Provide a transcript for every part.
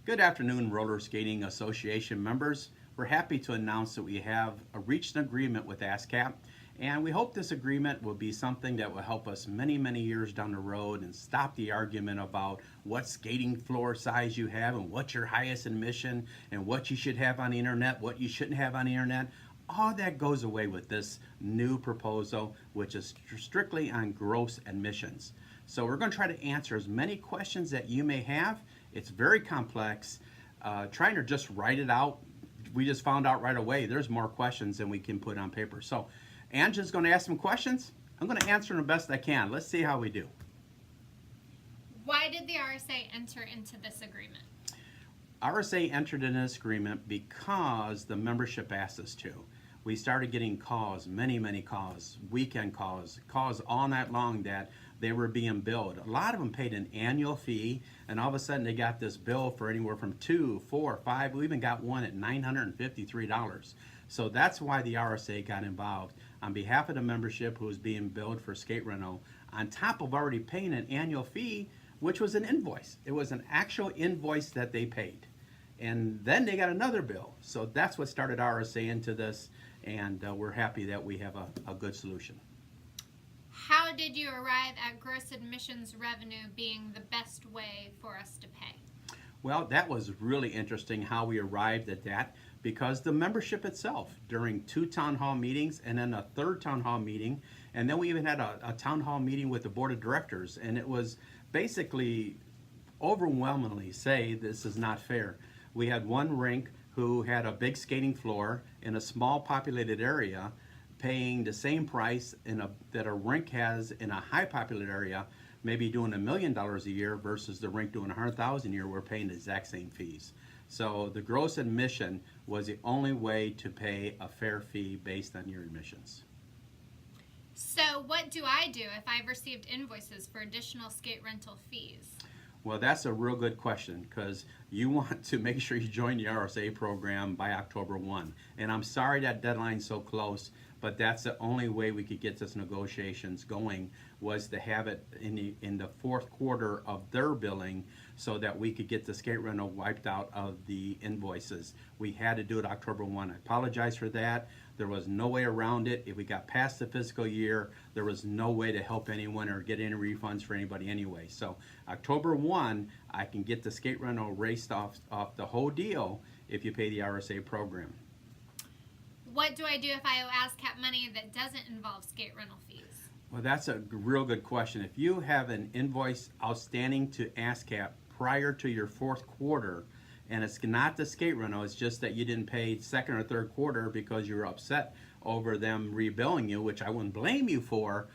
Good afternoon, Roller Skating Association members. We're happy to announce that we have reached an agreement with ASCAP, and we hope this agreement will be something that will help us many, many years down the road and stop the argument about what skating floor size you have and what's your highest admission and what you should have on the internet, what you shouldn't have on the internet. All that goes away with this new proposal, which is strictly on gross admissions. So we're going to try to answer as many questions that you may have. It's very complex. Trying to just write it out, we just found out right away there's more questions than we can put on paper. So Angela's going to ask some questions. I'm going to answer them the best I can. Let's see how we do. Why did the RSA enter into this agreement? RSA entered in this agreement because the membership asked us to. We started getting calls, many calls, weekend calls all night long that they were being billed. A lot of them paid an annual fee, and all of a sudden they got this bill for anywhere from $200, $400, $500. We even got one at $953. So that's why the RSA got involved on behalf of the membership who was being billed for skate rental, on top of already paying an annual fee, which was an invoice. It was an actual invoice that they paid. And then they got another bill. So that's what started RSA into this, and we're happy that we have a good solution. How did you arrive at gross admissions revenue being the best way for us to pay? Well, that was really interesting how we arrived at that, because the membership itself, during 2 town hall meetings and then a 3rd town hall meeting, and then we even had a town hall meeting with the board of directors, and it was basically overwhelmingly say this is not fair. We had one rink who had a big skating floor in a small populated area paying the same price that a rink has in a high populated area, maybe doing $1 million a year versus the rink doing $100,000 a year. We're paying the exact same fees. So the gross admission was the only way to pay a fair fee based on your admissions. So what do I do if I've received invoices for additional skate rental fees? Well, that's a real good question, because you want to make sure you join the RSA program by October 1. And I'm sorry that deadline's so close, but that's the only way we could get this negotiations going, was to have it in the 4th quarter of their billing so that we could get the skate rental wiped out of the invoices. We had to do it October 1. I apologize for that. There was no way around it. If we got past the fiscal year, there was no way to help anyone or get any refunds for anybody anyway. So October 1, I can get the skate rental raced off the whole deal if you pay the RSA program. What do I do if I owe ASCAP money that doesn't involve skate rental fees? Well, that's a real good question. If you have an invoice outstanding to ASCAP prior to your 4th quarter, and it's not the skate rental, it's just that you didn't pay 2nd or 3rd quarter because you were upset over them rebilling you, which I wouldn't blame you for,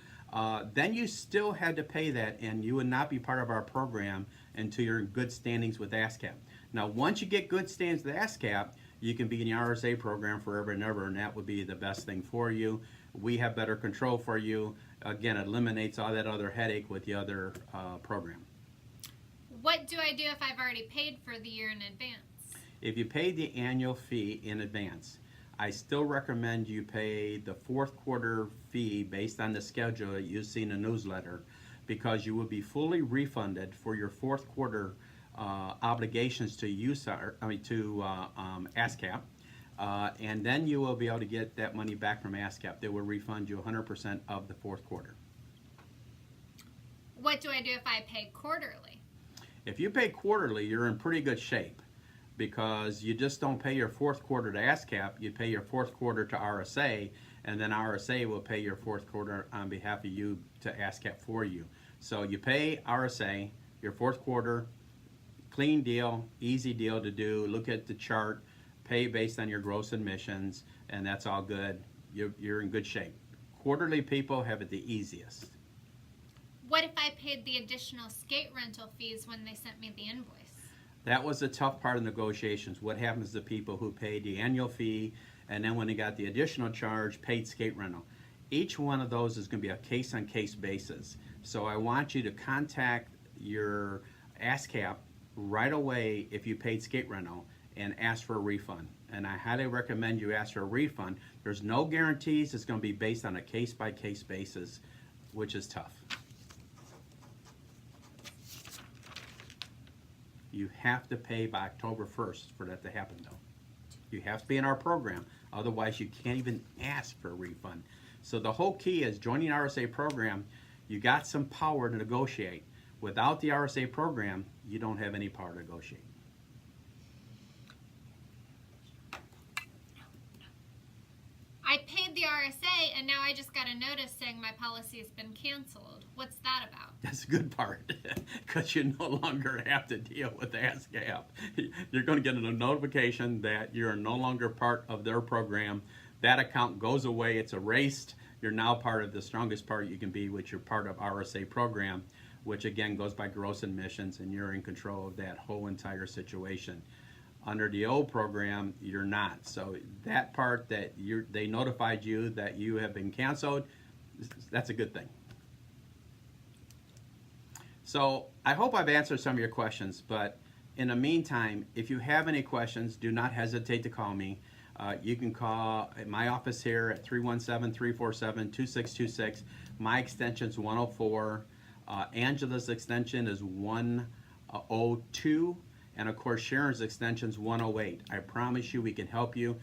then you still had to pay that, and you would not be part of our program until you're in good standings with ASCAP. Now, once you get good standings with ASCAP, you can be in the RSA program forever and ever, and that would be the best thing for you. We have better control for you. Again, it eliminates all that other headache with the other program. What do I do if I've already paid for the year in advance? If you paid the annual fee in advance, I still recommend you pay the 4th quarter fee based on the schedule that you see in the newsletter, because you will be fully refunded for your 4th quarter obligations to ASCAP, and then you will be able to get that money back from ASCAP. They will refund you 100% of the 4th quarter. What do I do if I pay quarterly? If you pay quarterly, you're in pretty good shape, because you just don't pay your 4th quarter to ASCAP, you pay your 4th quarter to RSA, and then RSA will pay your 4th quarter on behalf of you to ASCAP for you. So you pay RSA, your 4th quarter, clean deal, easy deal to do. Look at the chart, pay based on your gross admissions, and that's all good. You're in good shape. Quarterly people have it the easiest. What if I paid the additional skate rental fees when they sent me the invoice? That was the tough part of negotiations. What happens to people who paid the annual fee and then when they got the additional charge, paid skate rental? Each one of those is going to be a case-on-case basis. So I want you to contact your ASCAP right away if you paid skate rental and ask for a refund. And I highly recommend you ask for a refund. There's no guarantees. It's going to be based on a case-by-case basis, which is tough. You have to pay by October 1st for that to happen, though. You have to be in our program. Otherwise, you can't even ask for a refund. So the whole key is joining RSA program. You got some power to negotiate. Without the RSA program, you don't have any power to negotiate. I paid the RSA and now I just got a notice saying my policy has been canceled. What's that about? That's the good part, because you no longer have to deal with ASCAP. You're going to get a notification that you're no longer part of their program. That account goes away. It's erased. You're now part of the strongest part you can be, which you're part of RSA program, which again goes by gross admissions, and you're in control of that whole entire situation. Under the old program, you're not. So that part that they notified you that you have been canceled, that's a good thing. So I hope I've answered some of your questions, but in the meantime, if you have any questions, do not hesitate to call me. You can call my office here at 317-347-2626. My extension is 104. Angela's extension is 102. And of course, Sharon's extension is 108. I promise you we can help you.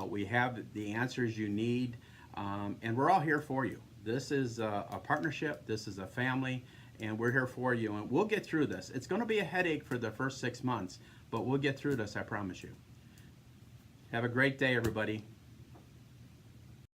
We have the answers you need, and we're all here for you. This is a partnership. This is a family, and we're here for you. And we'll get through this. It's going to be a headache for the first 6 months, but we'll get through this, I promise you. Have a great day, everybody.